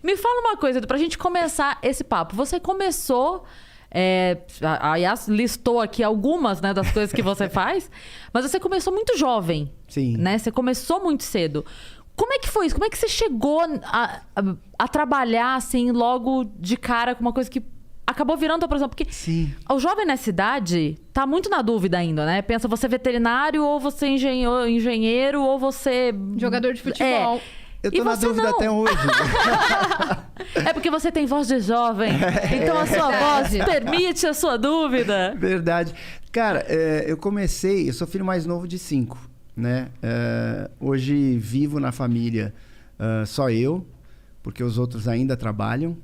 Me fala uma coisa, pra gente começar esse papo. Você começou... a Yas listou aqui algumas, né, das coisas que você faz, mas você começou muito jovem. Sim. Né? Você começou muito cedo. Como é que foi isso? Como é que você chegou a trabalhar assim logo de cara com uma coisa que acabou virando, por exemplo, porque Sim. o jovem nessa idade tá muito na dúvida ainda, né? Pensa, você é veterinário, ou você é engenheiro, ou você... Jogador de futebol. Eu tô na dúvida até hoje. É porque você tem voz de jovem. Então a sua voz permite a sua dúvida. Verdade. Cara, eu sou filho mais novo de 5, né? Hoje vivo na família só eu, porque os outros ainda trabalham.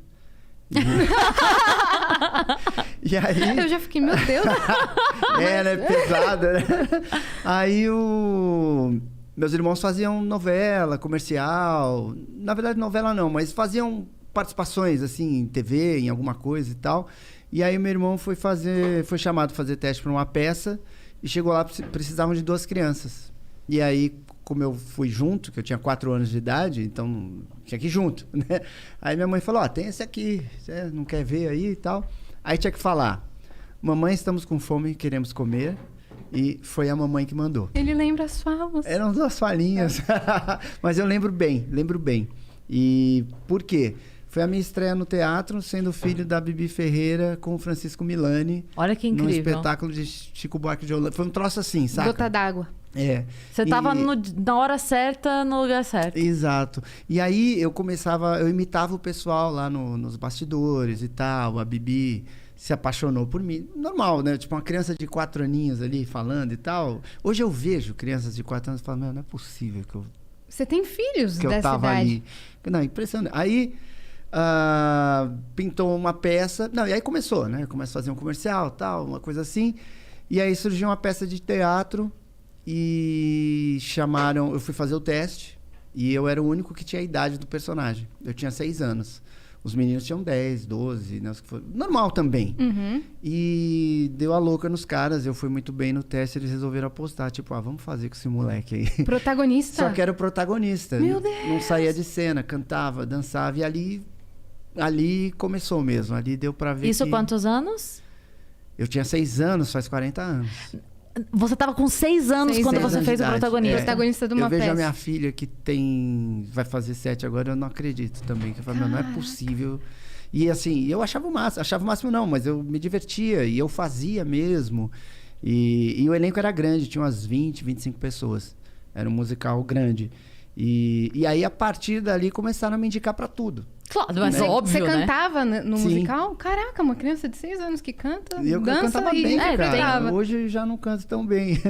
E aí... Eu já fiquei, meu Deus. né? Pesada, né? Aí meus irmãos faziam novela, comercial. Na verdade, novela não, mas faziam participações, assim, em TV, em alguma coisa e tal. E aí meu irmão foi chamado para fazer teste para uma peça e chegou lá, precisavam de 2 crianças. E aí, como eu fui junto, que eu tinha 4 anos de idade, então tinha que ir junto, né? Aí minha mãe falou, tem esse aqui, você não quer ver aí e tal? Aí tinha que falar, mamãe, estamos com fome, queremos comer. E foi a mamãe que mandou. Ele lembra as falas. Eram 2 falinhas. Mas eu lembro bem. E por quê? Foi a minha estreia no teatro, sendo filho da Bibi Ferreira com o Francisco Milani. Olha que incrível. Num espetáculo de Chico Buarque de Holanda. Foi um troço assim, sabe? Gota d'água. Você tava na hora certa, no lugar certo. Exato. E aí eu imitava o pessoal lá nos bastidores e tal. A Bibi se apaixonou por mim. Normal, né? Tipo, uma criança de 4 aninhos ali falando e tal. Hoje eu vejo crianças de 4 anos e falo, não é possível que eu... Você tem filhos que dessa eu tava idade? Ali. Não, impressionante. Aí pintou uma peça. Não, e aí começou, né? Começa a fazer um comercial, tal, uma coisa assim. E aí surgiu uma peça de teatro e chamaram... Eu fui fazer o teste e eu era o único que tinha a idade do personagem. Eu tinha 6 anos. Os meninos tinham 10, 12, né? Normal também. Uhum. E deu a louca nos caras. Eu fui muito bem no teste. Eles resolveram apostar. Tipo, vamos fazer com esse moleque aí. Protagonista? Só que era o protagonista. Meu Deus! Não saía de cena. Cantava, dançava. E ali começou mesmo. Ali deu pra ver Isso que... quantos anos? Eu tinha 6 anos, faz 40 anos. Você tava com 6 anos quando você fez o protagonista. Protagonista de uma Eu vejo peça. a minha filha que vai fazer 7 agora, eu não acredito também. Que eu falo, não é possível. E assim, eu achava o máximo não, mas eu me divertia e eu fazia mesmo. E o elenco era grande, tinha umas 20, 25 pessoas. Era um musical grande. E aí, a partir dali, começaram a me indicar pra tudo. Claro, mas Né? óbvio, Você né? cantava no Sim. musical? Caraca, uma criança de 6 anos que canta, E eu dança cantava e bem, cara. interpretava. Hoje já não canto tão bem.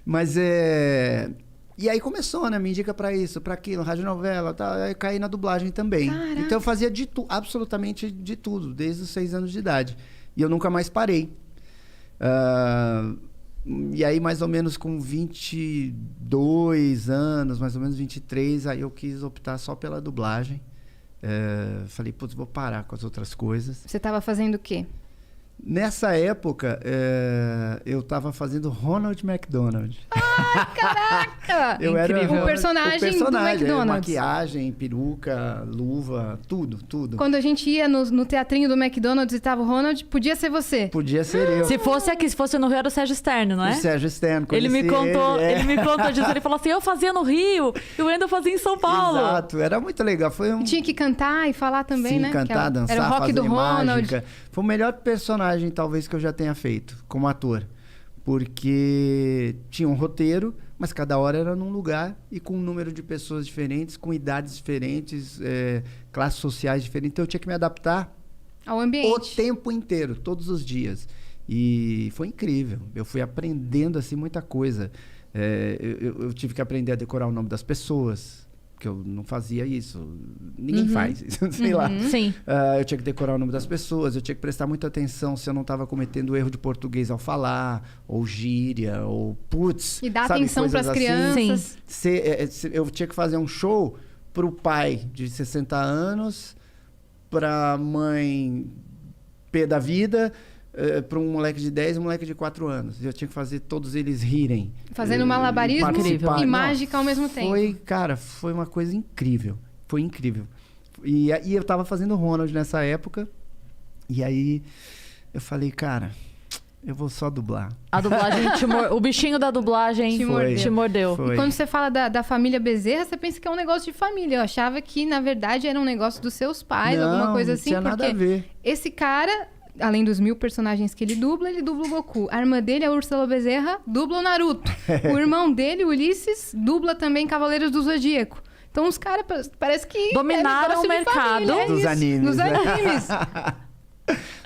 Mas E aí começou, né? Me indica pra isso, pra aquilo, radionovela, tal. Aí caí na dublagem também. Caraca. Então eu fazia absolutamente de tudo, desde os 6 anos de idade. E eu nunca mais parei. E aí, mais ou menos com 22 anos, mais ou menos 23, aí eu quis optar só pela dublagem. Falei, putz, vou parar com as outras coisas. Você estava fazendo o quê? Nessa época, eu tava fazendo Ronald McDonald. Ah, caraca! Eu era Incrível. O personagem do McDonald's. Maquiagem, peruca, luva, tudo. Quando a gente ia no teatrinho do McDonald's e tava o Ronald, podia ser você. Podia ser eu. Se fosse aqui, se fosse no Rio, era o Sérgio Sterno, não é? O Sérgio Sterno. Ele me contou, ele ele me contou disso. Ele falou assim, eu fazia no Rio e o Wendel fazia em São Paulo. Exato, era muito legal. Foi E tinha que cantar e falar também, Sim, né? cantar, dançar, era o rock fazer do Ronald. mágica. Foi o melhor personagem, talvez, que eu já tenha feito como ator. Porque tinha um roteiro, mas cada hora era num lugar e com um número de pessoas diferentes, com idades diferentes, classes sociais diferentes. Então eu tinha que me adaptar Ao ambiente. o tempo inteiro, todos os dias. E foi incrível. Eu fui aprendendo assim muita coisa. Eu tive que aprender a decorar o nome das pessoas, que eu não fazia isso. Ninguém faz isso, sei lá. Sim. Eu tinha que decorar o nome das pessoas, eu tinha que prestar muita atenção se eu não estava cometendo erro de português ao falar, ou gíria, ou putz. E dar sabe, atenção para as coisas assim. crianças. Eu tinha que fazer um show pro pai de 60 anos, pra mãe pé da vida, para um moleque de 10 e um moleque de 4 anos. Eu tinha que fazer todos eles rirem. Fazendo malabarismo participar. e mágica ao mesmo tempo. Foi uma coisa incrível. Foi incrível. E eu tava fazendo Ronald nessa época. E aí eu falei, cara, eu vou só dublar. A dublagem o bichinho da dublagem te mordeu. Foi. E quando você fala da família Bezerra, você pensa que é um negócio de família. Eu achava que, na verdade, era um negócio dos seus pais, alguma coisa assim. Não tinha nada a ver. Esse cara, além dos 1000 personagens que ele dubla o Goku. A irmã dele, a Úrsula Bezerra, dubla o Naruto. O irmão dele, o Ulisses, dubla também Cavaleiros do Zodíaco. Então os caras parece que dominaram o mercado dos animes. Dos animes.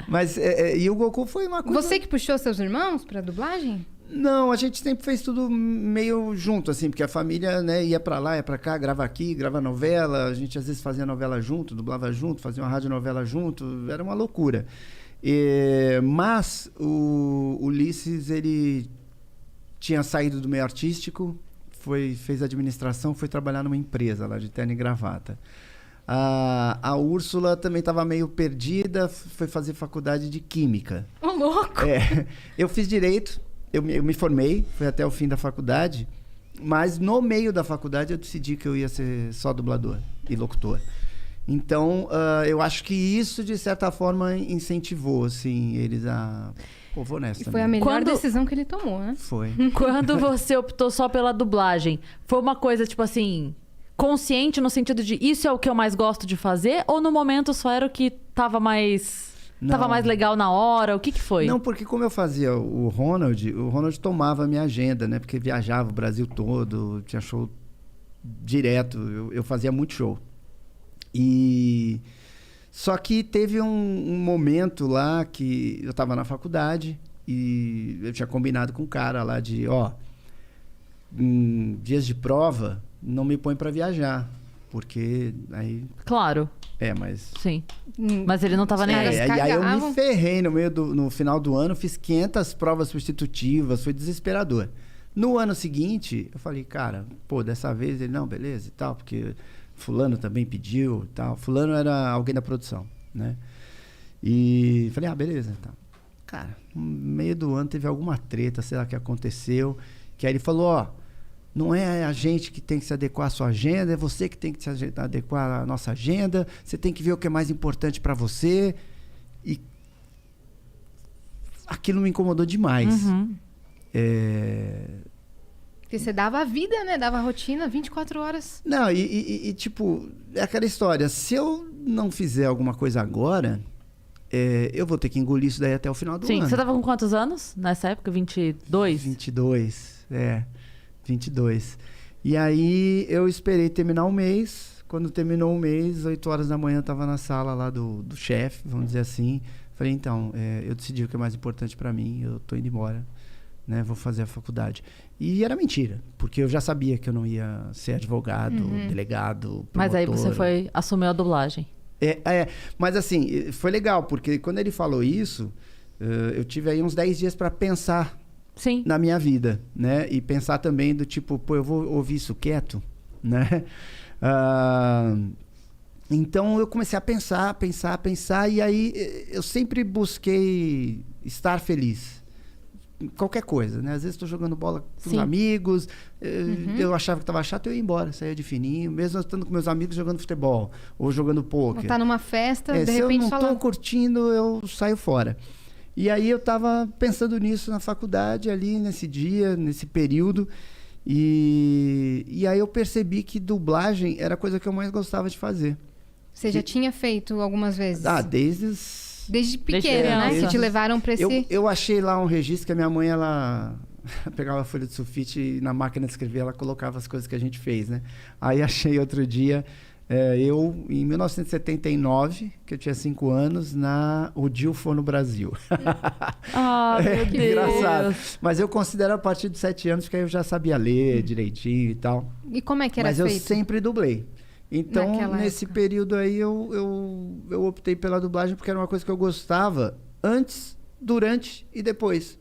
Mas, e o Goku foi uma coisa... Você que puxou seus irmãos pra dublagem? Não, a gente sempre fez tudo meio junto, assim, porque a família, né, ia pra lá, ia pra cá, grava aqui, grava novela, a gente às vezes fazia novela junto, dublava junto, fazia uma radionovela junto, era uma loucura. Mas o Ulisses, ele tinha saído do meio artístico, fez administração, foi trabalhar numa empresa lá de terno e gravata. A Úrsula também estava meio perdida, foi fazer faculdade de Química. Ô, louco! Eu fiz Direito, eu me formei, fui até o fim da faculdade, mas no meio da faculdade eu decidi que eu ia ser só dublador e locutor. Então, eu acho que isso, de certa forma, incentivou, assim, eles a... Pô, vou nessa. E foi a melhor decisão que ele tomou, né? Foi. Quando você optou só pela dublagem, foi uma coisa, tipo assim, consciente no sentido de isso é o que eu mais gosto de fazer? Ou no momento só era o que tava mais legal na hora? O que foi? Não, porque como eu fazia o Ronald tomava a minha agenda, né? Porque viajava o Brasil todo, tinha show direto, eu fazia muito show. Só que teve um momento lá que eu estava na faculdade e eu tinha combinado com um cara lá de, em dias de prova, não me põe para viajar, porque aí... Claro. Mas... Sim. Mas ele não estava nem aí. E aí eu me ferrei no final do ano, fiz 500 provas substitutivas, foi desesperador. No ano seguinte, eu falei, cara, dessa vez ele, não, beleza e tal, porque... Fulano também pediu e tal. Fulano era alguém da produção, né? E falei, beleza. Então. Cara, no meio do ano teve alguma treta, sei lá, que aconteceu. Que aí ele falou, não é a gente que tem que se adequar à sua agenda, é você que tem que se adequar à nossa agenda. Você tem que ver o que é mais importante para você. E aquilo me incomodou demais. Uhum. Porque você dava a vida, né? Dava a rotina, 24 horas. Não, tipo, é aquela história. Se eu não fizer alguma coisa agora, eu vou ter que engolir isso daí até o final do ano. Sim, você tava com quantos anos nessa época? 22? 22, 22. E aí eu esperei terminar o mês. Quando terminou o mês, 8 horas da manhã, eu tava na sala lá do chefe, vamos dizer assim. Falei, então, eu decidi o que é mais importante pra mim, eu tô indo embora. Né, vou fazer a faculdade. E era mentira, porque eu já sabia que eu não ia ser advogado, delegado, promotor. Mas aí você assumiu a dublagem. Mas assim, foi legal, porque quando ele falou isso, eu tive aí uns 10 dias para pensar na minha vida, né? E pensar também do tipo, eu vou ouvir isso quieto, né? Então eu comecei a pensar, e aí eu sempre busquei estar feliz. Qualquer coisa, né? Às vezes estou jogando bola com os amigos, eu achava que estava chato, eu ia embora, saía de fininho, mesmo estando com meus amigos jogando futebol ou jogando pôquer. Tá numa festa, de se repente eu não estou curtindo, eu saio fora. E aí eu estava pensando nisso na faculdade, ali nesse dia, nesse período, e aí eu percebi que dublagem era a coisa que eu mais gostava de fazer. Você já tinha feito algumas vezes? Desde pequena, né? Que te levaram para esse... Eu achei lá um registro que a minha mãe, ela pegava a folha de sulfite e na máquina de escrever ela colocava as coisas que a gente fez, né? Aí achei outro dia, em 1979, que eu tinha 5 anos, o Dilfor no Brasil. Meu Deus. Engraçado. Mas eu considero a partir de 7 anos, porque aí eu já sabia ler direitinho e tal. E como é que era feito? Mas eu sempre dublei. Então, nesse período aí, eu optei pela dublagem porque era uma coisa que eu gostava antes, durante e depois.